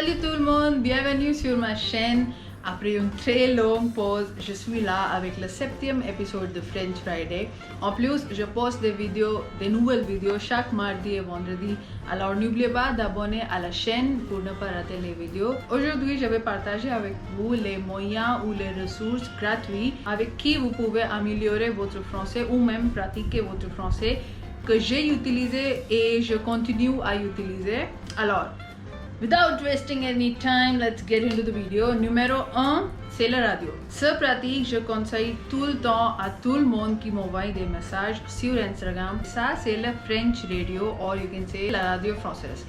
Salut tout le monde, bienvenue sur ma chaîne. Après une très longue pause, je suis là avec le 7e épisode de French Friday. En plus, je poste des nouvelles vidéos chaque mardi et vendredi. Alors n'oubliez pas d'abonner à la chaîne pour ne pas rater les vidéos. Aujourd'hui, je vais partager avec vous les moyens ou les ressources gratuites avec qui vous pouvez améliorer votre français ou même pratiquer votre français que j'ai utilisé et je continue à utiliser. Alors, without wasting any time, let's get into the video. Numéro 1, c'est la radio. Ce pratique, je conseille tout le temps à tout le monde qui m'envoie des messages sur Instagram. Ça, c'est la French radio, or you can say la radio française.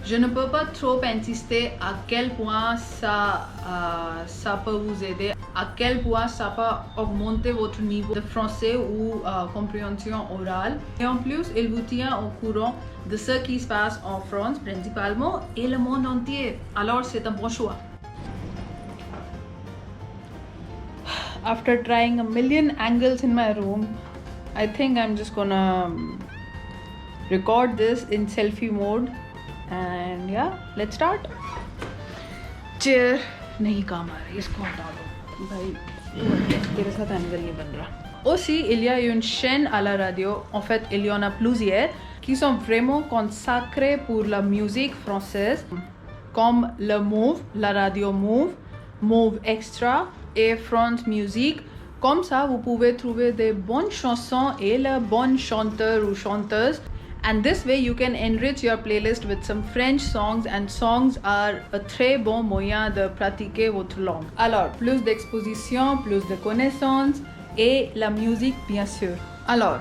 Je ne peux pas trop insister à quel point ça peut vous aider, à quel point ça peut augmenter votre niveau de français ou compréhension orale. Et en plus, il vous tient au courant de ce qui se passe en France principalement et le monde entier. Alors, c'est un bon choix. After trying a million angles in my room, I think I'm just gonna record this in selfie mode. And yeah, let's start. Chair नहीं काम आ रही, इसको हटा दो भाई, तेरे साथ एंगल नहीं बन रहा. Aussi, il y a une chaîne à la radio, en fait il y en a plusieurs qui sont vraiment consacrées pour la musique française, comme le Move, la radio Move, Move Extra et France Music. Comme ça, vous pouvez trouver des bonnes chansons et les bons chanteurs ou chanteuses. And this way you can enrich your playlist with some French songs, and songs are a très bon moyen de pratiquer votre langue. Alors, plus d'exposition, plus de connaissances et la musique bien sûr. Alors,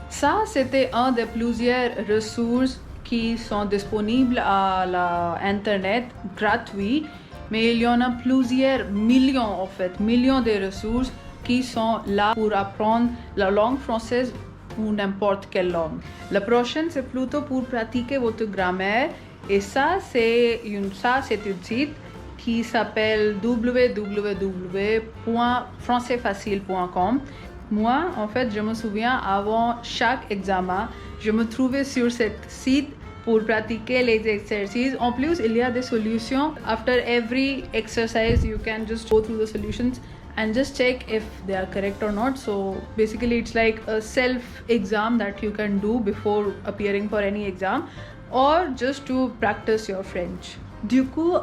ça c'était un des plusieurs ressources qui sont disponibles à l'internet gratuit, mais il y en a plusieurs millions en fait, millions de ressources qui sont là pour apprendre la langue française ou n'importe quelle langue. La prochaine, c'est plutôt pour pratiquer votre grammaire. Et ça, c'est une site qui s'appelle www.françaisfacile.com. Moi, en fait, je me souviens, avant chaque examen, je me trouvais sur cette site pour pratiquer les exercices. En plus, il y a des solutions. After every exercise, you can just go through the solutions and just check if they are correct or not. So basically it's like a self exam that you can do before appearing for any exam, or just to practice your French. Du coup,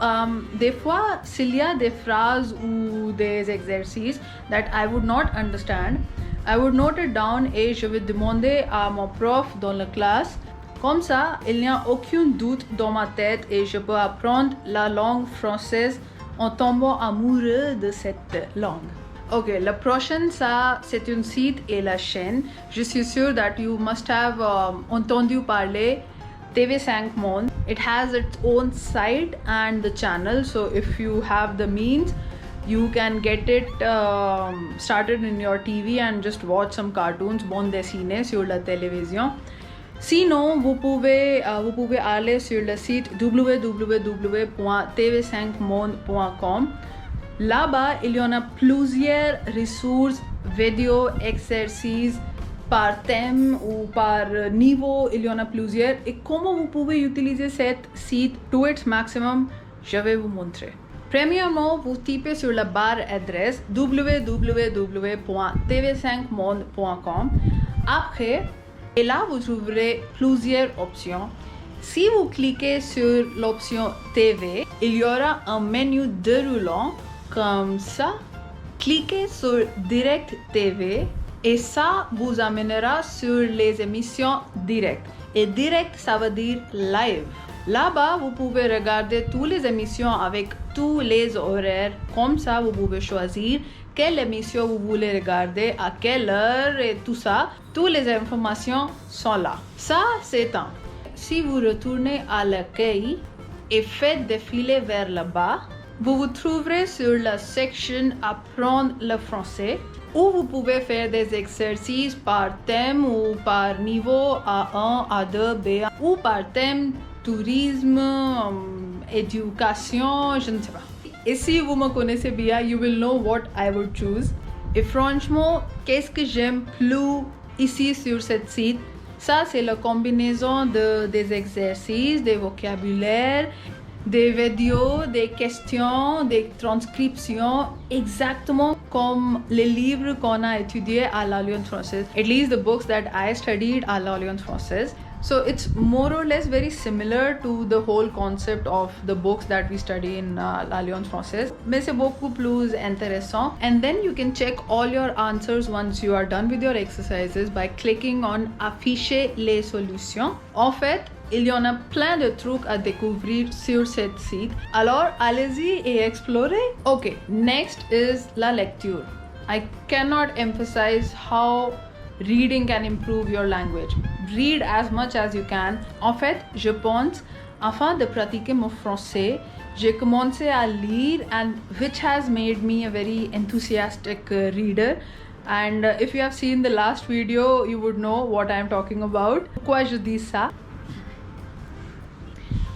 des fois, s'il y a des phrases ou des exercices that I would not understand, I would note it down et je vais demander à mon prof dans la classe. Comme ça, il n'y a aucun doute dans ma tête et je peux apprendre la langue française en tombant amoureux de cette langue. Ok, la prochaine, ça, c'est un site et la chaîne. Je suis sûre that you must have entendu parler TV5 Monde. It has its own site and the channel. So if you have the means, you can get it started in your TV and just watch some cartoons, bande dessinée sur la télévision. Sinon, vous pouvez aller sur le site www.tv5monde.com. Là-bas, il y en a plusieurs ressources, vidéos, exercices par thème ou par niveau. Il y en a plusieurs. Et comment vous pouvez utiliser cette site to its maximum, je vais vous montrer. Premièrement, vous typez sur la barre adresse www.tv5monde.com. Après, et là, vous trouverez plusieurs options. Si vous cliquez sur l'option TV, il y aura un menu déroulant comme ça. Cliquez sur Direct TV et ça vous amènera sur les émissions directes. Et direct, ça veut dire live. Là-bas, vous pouvez regarder toutes les émissions avec tous les horaires. Comme ça, vous pouvez choisir quelle émission vous voulez regarder, à quelle heure et tout ça. Toutes les informations sont là. Ça, c'est un. Si vous retournez à l'accueil et faites défiler vers le bas, vous vous trouverez sur la section Apprendre le français, où vous pouvez faire des exercices par thème ou par niveau A1, A2, B1 ou par thème tourisme, éducation, je ne sais pas. Et si vous me connaissez bien, you will know what I would choose. Et franchement, qu'est-ce que j'aime plus ici sur cette site? Ça, c'est la combinaison des exercices, des vocabulaires des vidéos, des questions, des transcriptions, exactement comme les livres qu'on a étudiés à l'Alliance française. At least the books that I studied à l'Alliance française. So it's more or less very similar to the whole concept of the books that we study in l'Alliance française. Mais c'est beaucoup plus intéressant. And then you can check all your answers once you are done with your exercises by clicking on afficher les solutions. En fait, il y en a plein de trucs à découvrir sur cette site. Alors, allez-y et explorez. Okay, next is la lecture. I cannot emphasize how reading can improve your language. Read as much as you can. En fait, je pense, afin de pratiquer mon français, j'ai commencé à lire, and which has made me a very enthusiastic reader. And if you have seen the last video, you would know what I am talking about. Pourquoi je dis ça?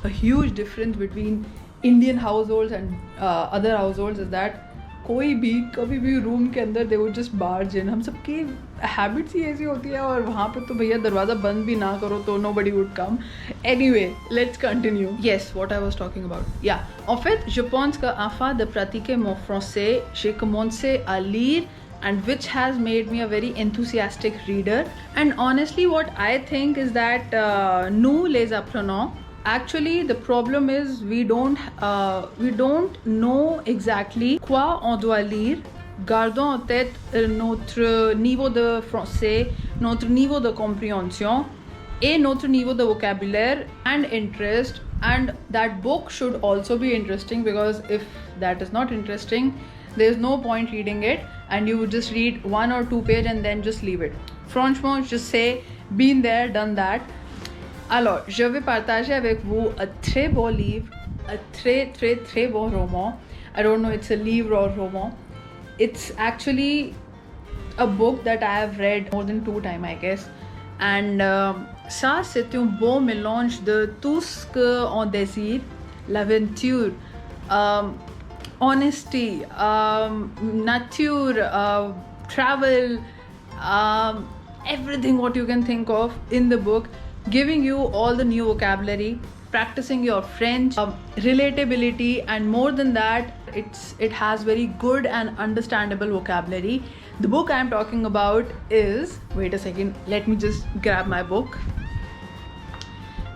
A huge difference between Indian households and other households is that कोई भी कभी भी रूम के अंदर they would just barge in. हम सबकी हैबिट्स ही ऐसी होती है, और वहाँ पे तो भैया दरवाज़ा बंद भी ना करो तो nobody would come. Anyway, let's continue. Yes, what I was talking about. Yeah. En fait, je pense que afin de pratiquer mon français, j'ai commencé à lire, and which has made me a very enthusiastic reader. And honestly, what I think is that nous les apprenants, actually the problem is we don't know exactly quoi on doit lire. Gardons en tête notre niveau de français, notre niveau de compréhension et notre niveau de vocabulaire and interest, and that book should also be interesting, because if that is not interesting, there's no point reading it and you would just read 1 or 2 pages and then just leave it. Franchement, just say been there, done that. Alors, je vais partager avec vous un très beau livre, un très beau roman. I don't know it's a livre or roman. It's actually a book that I have read more than 2 times, I guess. And ça, c'est un beau mélange de tout ce qu'on désire, l'aventure, honesty, nature, travel, everything what you can think of in the book, giving you all the new vocabulary, practicing your French, relatability, and more than that, it has very good and understandable vocabulary. The book I am talking about is, wait a second, let me just grab my book.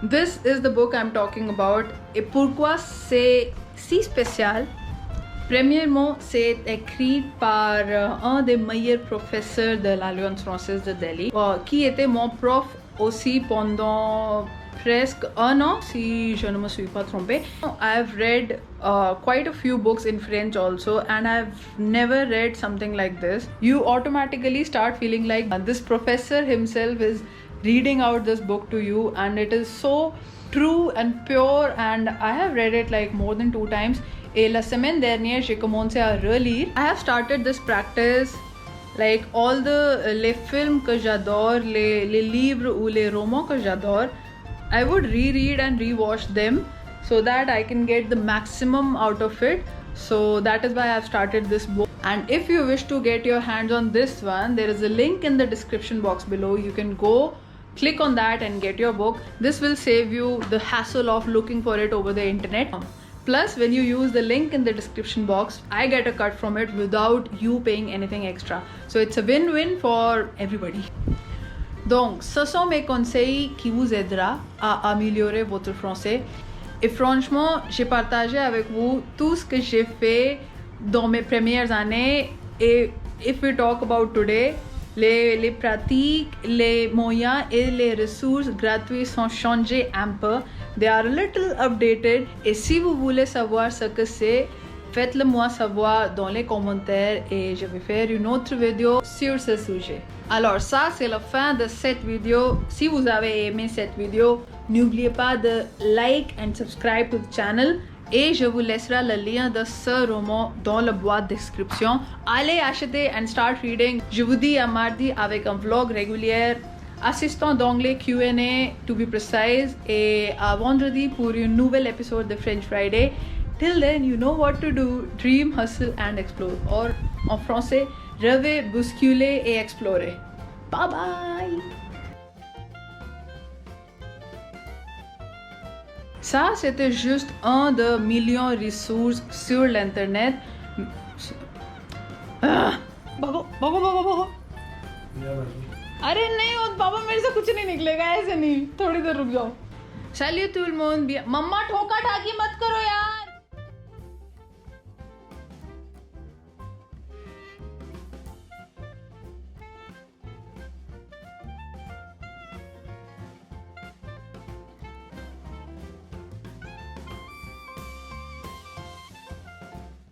This is the book I'm talking about. Et pourquoi c'est si spécial? Premièrement, c'est écrit par un des meilleurs professeurs de l'Alliance française de Delhi, qui était mon prof aussi pendant presque 1 an, si je ne me suis pas trompée. I've read quite a few books in French also, and I've never read something like this. You automatically start feeling like this professor himself is reading out this book to you, and it is so true and pure, and I have read it like more than 2 times. Et la semaine dernière, j'ai commencé à relire. I have started this practice. Like all les films que j'adore, les livres ou les romans que j'adore, I would reread and rewatch them so that I can get the maximum out of it. So that is why I've started this book. And if you wish to get your hands on this one, there is a link in the description box below. You can go click on that and get your book. This will save you the hassle of looking for it over the internet. Plus, when you use the link in the description box, I get a cut from it without you paying anything extra. So it's a win-win for everybody. Donc, ce sont mes conseils qui vous aidera à améliorer votre français. Et franchement, j'ai partagé avec vous tout ce que j'ai fait dans mes premières années. Et if we talk about today, les pratiques, les moyens et les ressources gratuites sont changés un peu. They are a little updated. Et si vous voulez savoir ce que c'est, faites-le moi savoir dans les commentaires et je vais faire une autre vidéo sur ce sujet. Alors ça, c'est la fin de cette vidéo. Si vous avez aimé cette vidéo, n'oubliez pas de like and subscribe to the channel. Et je vous laisserai le lien de ce roman dans la boîte de description. Allez acheter and start reading. Je vous dis à mardi avec un vlog régulier, assistant d'anglais Q&A to be precise, et à vendredi pour une nouvelle épisode de French Friday. Till then, you know what to do. Dream, hustle and explore. Or en français, rêver, bousculer et explorer. Bye bye. Ça, c'était juste un de millions de ressources sur l'internet. भागो भागो भागो भागो। अरे नहीं, वो पापा मेरे से कुछ नहीं निकलेगा, ऐसे नहीं, थोड़ी देर रुक जाओ। Salut tout le monde, मम्मा ठोका ठाकी मत करो यार।